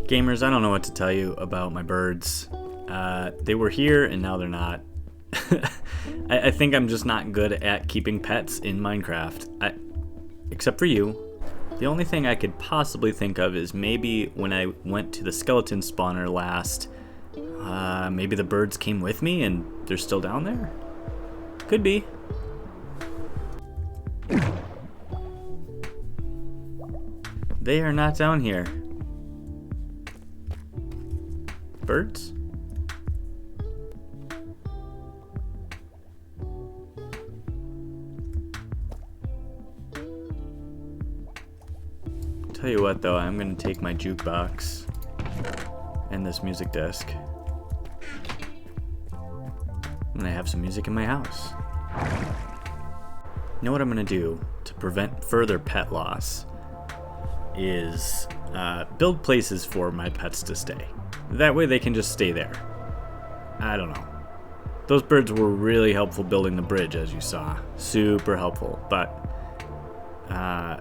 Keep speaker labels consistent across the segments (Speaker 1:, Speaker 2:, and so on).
Speaker 1: Gamers, I don't know what to tell you about my birds. They were here and now they're not. I think I'm just not good at keeping pets in Minecraft. Except for you. The only thing I could possibly think of is maybe when I went to the skeleton spawner last, maybe the birds came with me and they're still down there? Could be. They are not down here. Birds? Tell you what though, I'm gonna take my jukebox and this music disc. I'm gonna have some music in my house. You know what I'm gonna do to prevent further pet loss is build places for my pets to stay. That way they can just stay there. I don't know. Those birds were really helpful building the bridge, as you saw. Super helpful, but I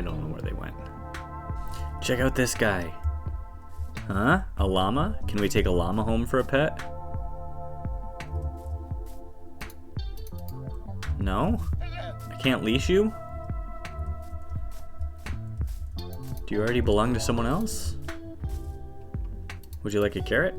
Speaker 1: don't know where they went. Check out this guy. Huh? A llama? Can we take a llama home for a pet? No? I can't leash you? Do you already belong to someone else? Would you like a carrot?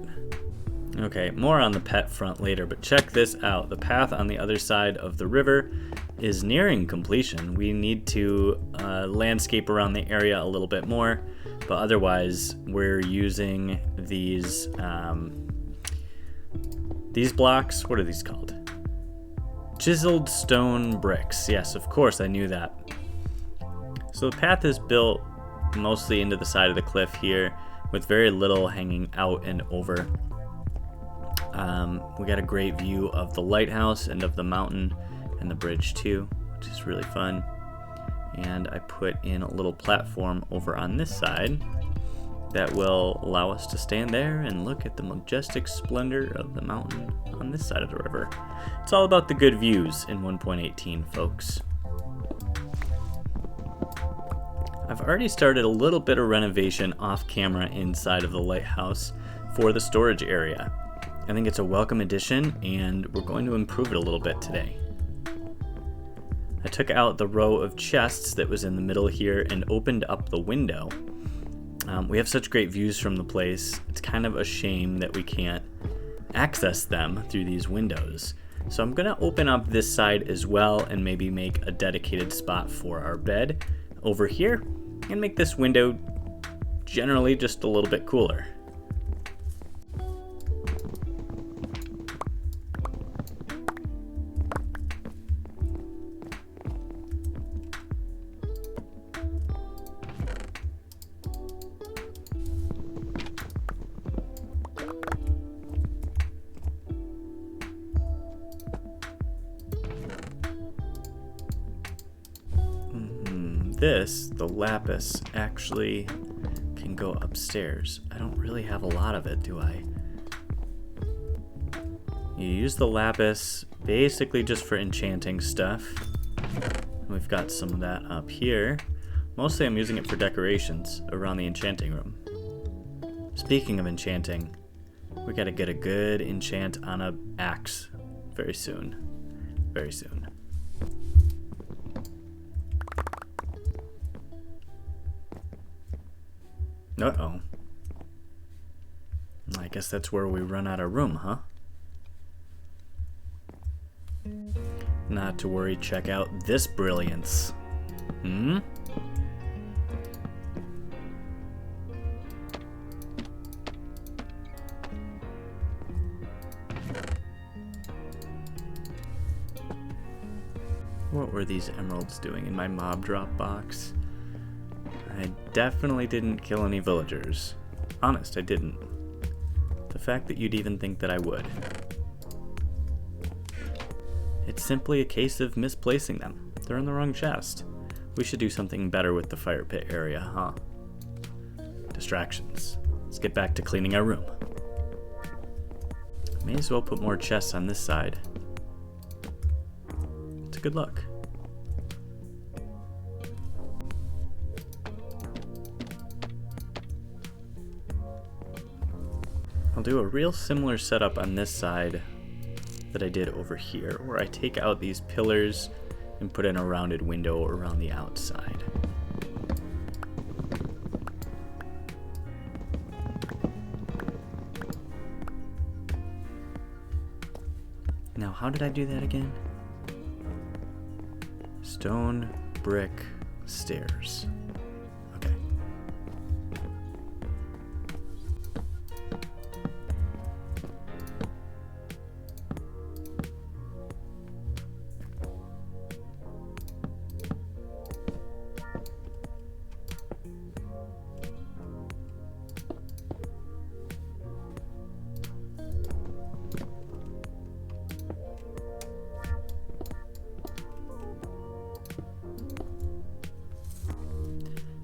Speaker 1: Okay, more on the pet front later, but check this out. The path on the other side of the river is nearing completion. We need to landscape around the area a little bit more, but otherwise we're using these blocks. What are these called? Chiseled stone bricks. Yes, of course, I knew that. So the path is built mostly into the side of the cliff here, with very little hanging out and over. We got a great view of the lighthouse and of the mountain and the bridge too, which is really fun. And I put in a little platform over on this side that will allow us to stand there and look at the majestic splendor of the mountain on this side of the river. It's all about the good views in 1.18, folks. I've already started a little bit of renovation off camera inside of the lighthouse for the storage area. I think it's a welcome addition and we're going to improve it a little bit today. I took out the row of chests that was in the middle here and opened up the window. We have such great views from the place, it's kind of a shame that we can't access them through these windows. So I'm gonna open up this side as well and maybe make a dedicated spot for our bed over here and make this window generally just a little bit cooler. The lapis actually can go upstairs. I don't really have a lot of it, do I? You use the lapis basically just for enchanting stuff. We've got some of that up here. Mostly I'm using it for decorations around the enchanting room. Speaking of enchanting, we gotta get a good enchant on a axe very soon. Very soon. Uh-oh. I guess that's where we run out of room, huh? Not to worry, check out this brilliance. Hmm? What were these emeralds doing in my mob drop box? I definitely didn't kill any villagers. Honest, I didn't. The fact that you'd even think that I would. It's simply a case of misplacing them. They're in the wrong chest. We should do something better with the fire pit area, huh? Distractions. Let's get back to cleaning our room. May as well put more chests on this side. It's a good look. do a real similar setup on this side that I did over here, where I take out these pillars and put in a rounded window around the outside. Now, how did I do that again? Stone, brick, stairs. Okay.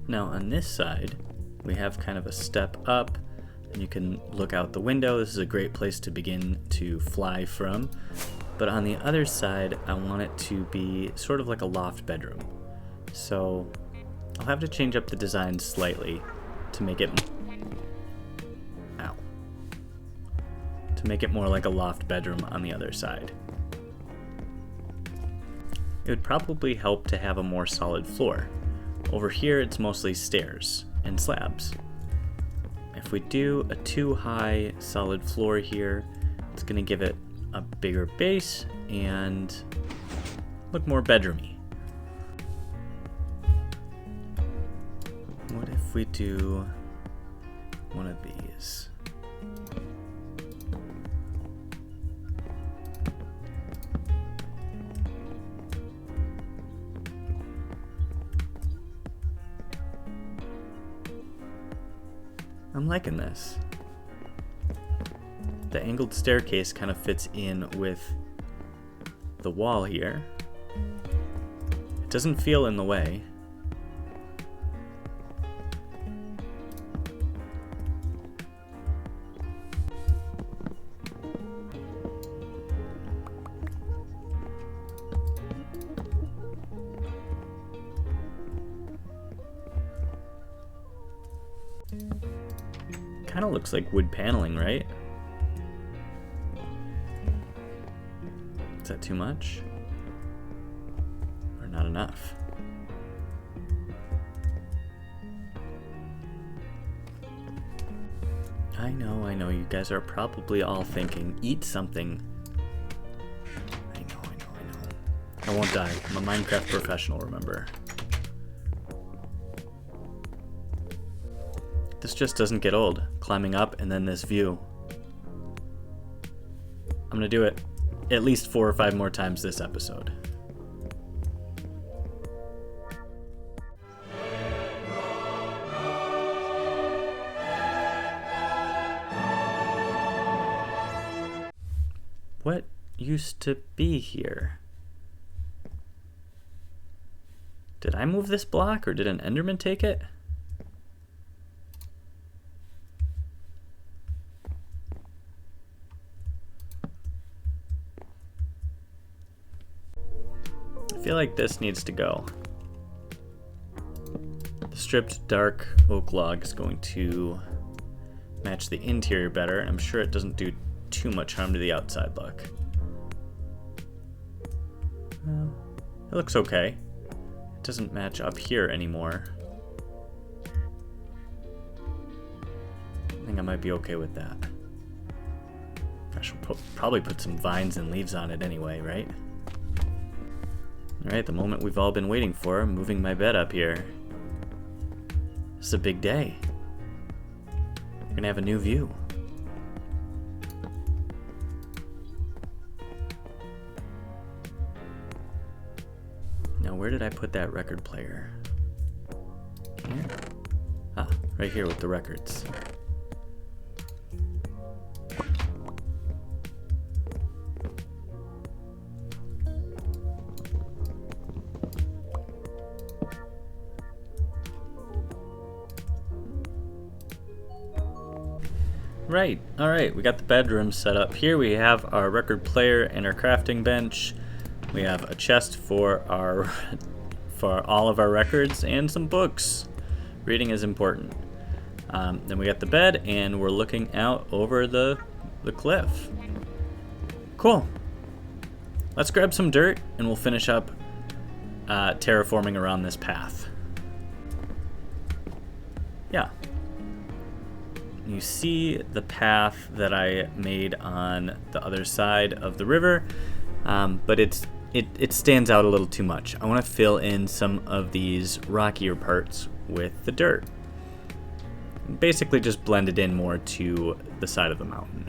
Speaker 1: Now on this side, we have kind of a step up, and you can look out the window. This is a great place to begin to fly from. But on the other side, I want it to be sort of like a loft bedroom. So I'll have to change up the design slightly to make it, to make it more like a loft bedroom on the other side. It would probably help to have a more solid floor. Over here, it's mostly stairs and slabs. If we do a too high solid floor here, it's going to give it a bigger base and look more bedroomy. What if we do one of these? I'm liking this. The angled staircase kind of fits in with the wall here. It doesn't feel in the way. Kind of looks like wood paneling, right? Is that too much? Or not enough? I know, you guys are probably all thinking, eat something. I know. I won't die. I'm a Minecraft professional, remember. This just doesn't get old, climbing up and then this view. I'm gonna do it at least 4 or 5 more times this episode. What used to be here? Did I move this block or did an Enderman take it? I feel like this needs to go. The stripped dark oak log is going to match the interior better. I'm sure it doesn't do too much harm to the outside look. It looks okay. It doesn't match up here anymore. I think I might be okay with that. Gosh, we'll probably put some vines and leaves on it anyway, right? Alright, the moment we've all been waiting for, I'm moving my bed up here. This is a big day. We're gonna have a new view. Now, where did I put that record player? Here? Ah, right here with the records. Right, alright, we got the bedroom set up. Here we have our record player and our crafting bench. We have a chest for all of our records and some books. Reading is important. Then we got the bed, and we're looking out over the cliff. Cool. Let's grab some dirt, and we'll finish up terraforming around this path. Yeah. You see the path that I made on the other side of the river, but it stands out a little too much. I want to fill in some of these rockier parts with the dirt. Basically just blend it in more to the side of the mountain.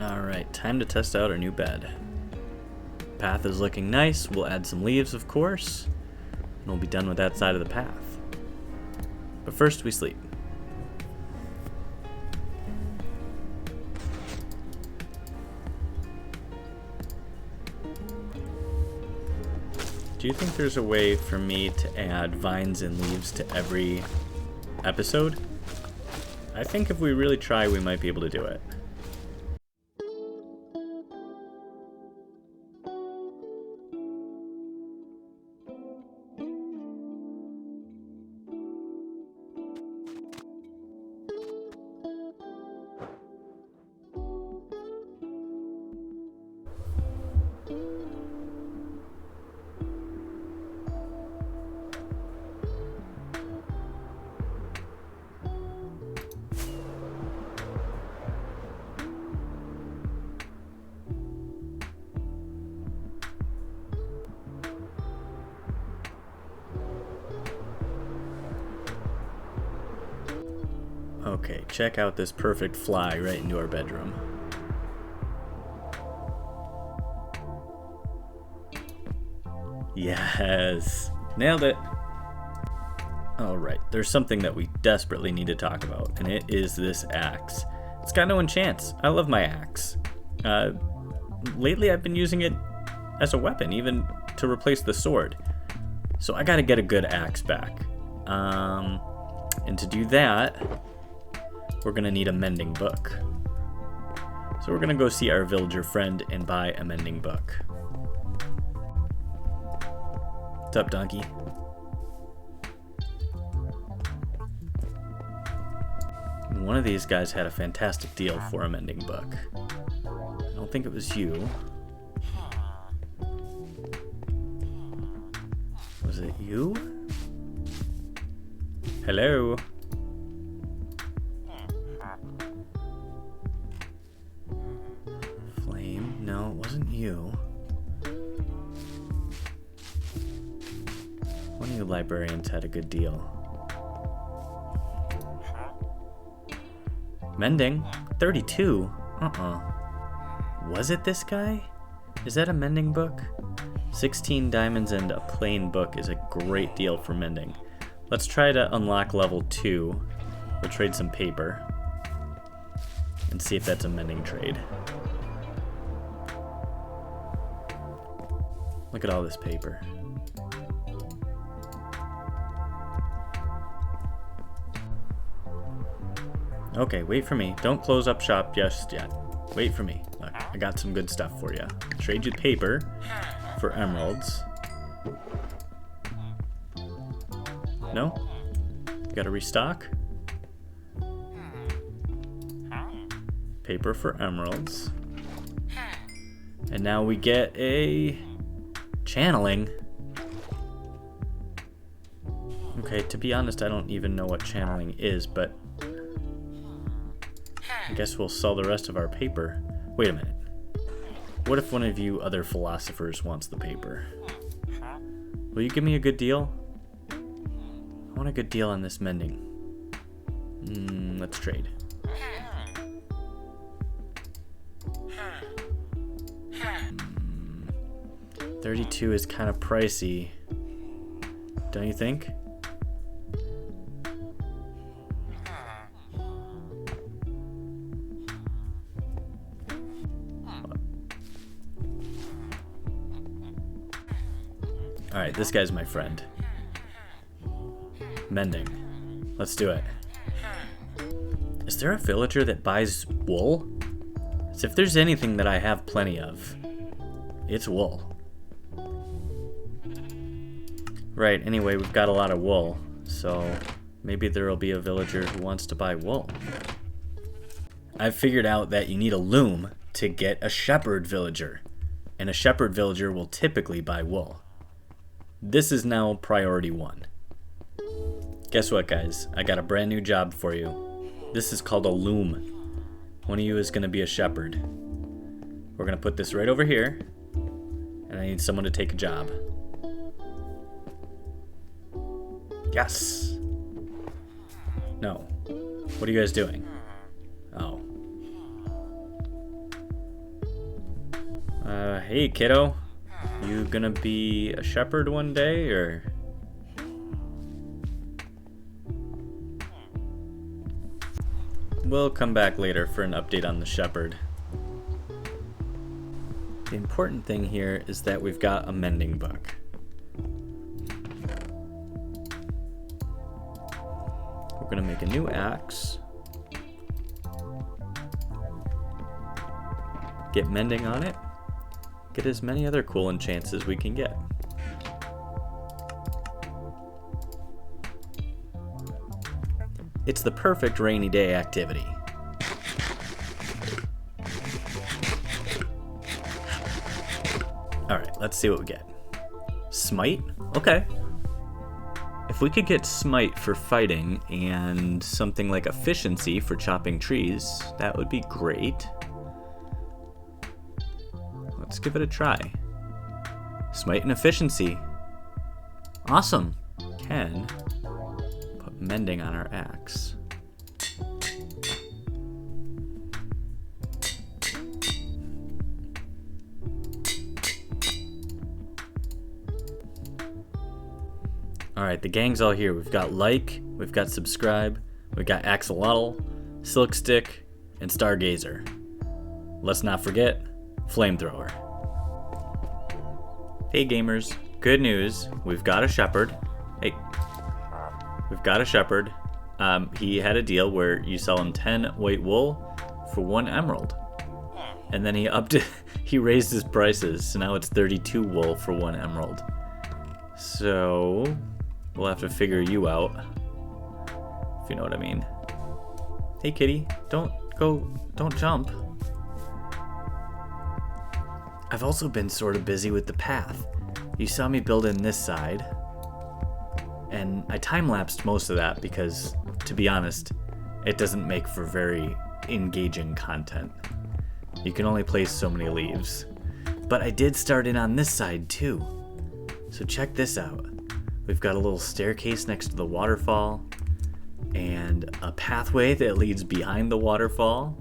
Speaker 1: Alright, time to test out our new bed. Path is looking nice. We'll add some leaves, of course, and we'll be done with that side of the path. But first we sleep. Do you think there's a way for me to add vines and leaves to every episode? I think if we really try, we might be able to do it. Okay, check out this perfect fly right into our bedroom. Yes, nailed it. All right, there's something that we desperately need to talk about, and it is this axe. It's got no enchants. I love my axe. Lately I've been using it as a weapon, even to replace the sword. So I gotta get a good axe back. And to do that, we're gonna need a mending book. So we're gonna go see our villager friend and buy a mending book. What's up, donkey? One of these guys had a fantastic deal for a mending book. I don't think it was you. Was it you? Hello? Flame? No, it wasn't you. One of you librarians had a good deal. Mending? 32? Was it this guy? Is that a mending book? 16 diamonds and a plain book is a great deal for mending. Let's try to unlock level 2. We'll trade some paper and see if that's a mending trade. Look at all this paper. Okay, wait for me. Don't close up shop just yet. Wait for me. Look, I got some good stuff for you. Trade you paper for emeralds. No? You gotta restock? Paper for emeralds. And now we get a channeling. Okay, to be honest, I don't even know what channeling is, but I guess we'll sell the rest of our paper. Wait a minute. What if one of you other philosophers wants the paper? Will you give me a good deal? I want a good deal on this mending. Let's trade. 32 is kind of pricey. Don't you think? Alright, this guy's my friend. Mending. Let's do it. Is there a villager that buys wool? As if there's anything that I have plenty of, it's wool. Right, anyway, we've got a lot of wool, so maybe there will be a villager who wants to buy wool. I've figured out that you need a loom to get a shepherd villager, and a shepherd villager will typically buy wool. This is now priority 1. Guess what, guys? I got a brand new job for you. This is called a loom. One of you is going to be a shepherd. We're going to put this right over here, and I need someone to take a job. Yes! No. What are you guys doing? Oh. Hey kiddo. You gonna be a shepherd one day, or? We'll come back later for an update on the shepherd. The important thing here is that we've got a mending book. We're gonna make a new axe. Get mending on it. Get as many other cool enchants as we can get. It's the perfect rainy day activity. Alright, let's see what we get. Smite? Okay. If we could get smite for fighting and something like efficiency for chopping trees, that would be great. Let's give it a try. Smite and efficiency. Awesome. Can put mending on our axe. Alright, the gang's all here. We've got like, we've got subscribe, we've got axolotl, silk stick, and stargazer. Let's not forget flamethrower. Hey gamers, good news. We've got a shepherd. Hey, we've got a shepherd. He had a deal where you sell him 10 white wool for 1 emerald. And then he upped it, he raised his prices, so now it's 32 wool for 1 emerald. So we'll have to figure you out, if you know what I mean. Hey kitty, don't jump. I've also been sort of busy with the path. You saw me build in this side, and I time-lapsed most of that because, to be honest, it doesn't make for very engaging content. You can only place so many leaves. But I did start in on this side too. So check this out. We've got a little staircase next to the waterfall, and a pathway that leads behind the waterfall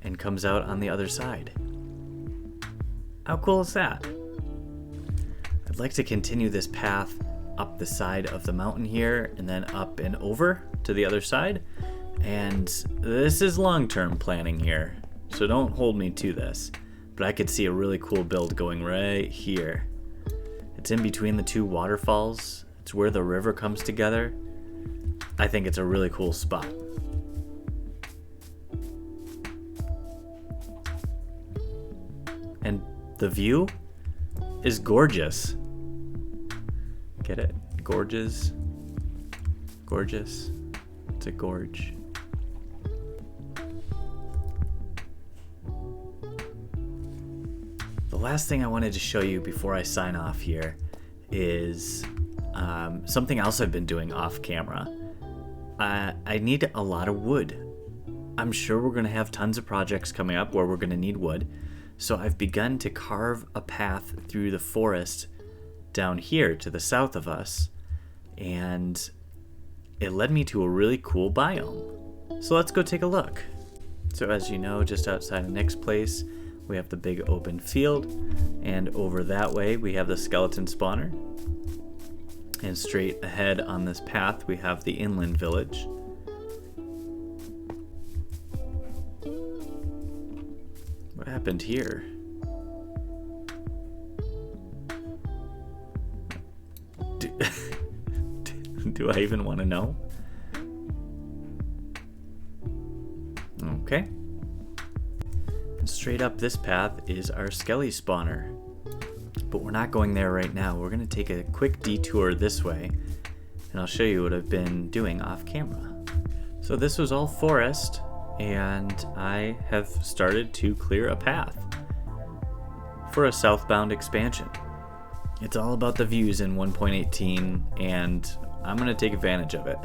Speaker 1: and comes out on the other side. How cool is that? I'd like to continue this path up the side of the mountain here and then up and over to the other side. And this is long-term planning here, so don't hold me to this. But I could see a really cool build going right here. It's in between the 2 waterfalls. It's where the river comes together. I think it's a really cool spot. And the view is gorgeous. Get it? Gorgeous. Gorgeous. It's a gorge. The last thing I wanted to show you before I sign off here is something else I've been doing off camera. I need a lot of wood. I'm sure we're going to have tons of projects coming up where we're going to need wood. So I've begun to carve a path through the forest down here to the south of us, and it led me to a really cool biome. So let's go take a look. So as you know, just outside of Nick's place, we have the big open field, and over that way we have the skeleton spawner. And straight ahead on this path we have the inland village. What happened here? Do I even want to know? Okay. And straight up this path is our skelly spawner. But we're not going there right now. We're going to take a quick detour this way, and I'll show you what I've been doing off camera. So this was all forest, and I have started to clear a path for a southbound expansion. It's all about the views in 1.18, and I'm going to take advantage of it.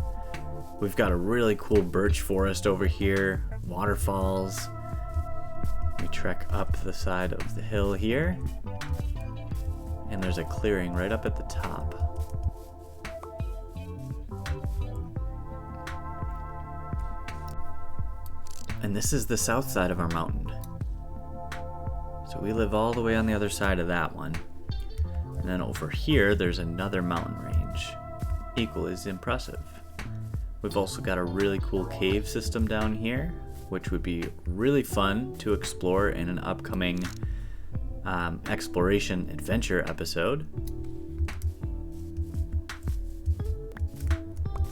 Speaker 1: We've got a really cool birch forest over here, waterfalls. We trek up the side of the hill here, and there's a clearing right up at the top. And this is the south side of our mountain. So we live all the way on the other side of that one. And then over here, there's another mountain range. Equally as impressive. We've also got a really cool cave system down here, which would be really fun to explore in an upcoming exploration adventure episode.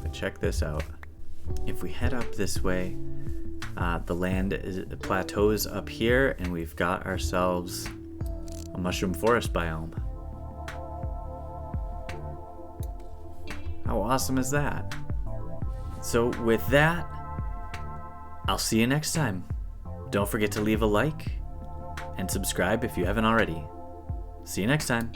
Speaker 1: But check this out. If we head up this way, the land plateaus up here, and we've got ourselves a mushroom forest biome. How awesome is that? So with that, I'll see you next time. Don't forget to leave a like and subscribe if you haven't already. See you next time.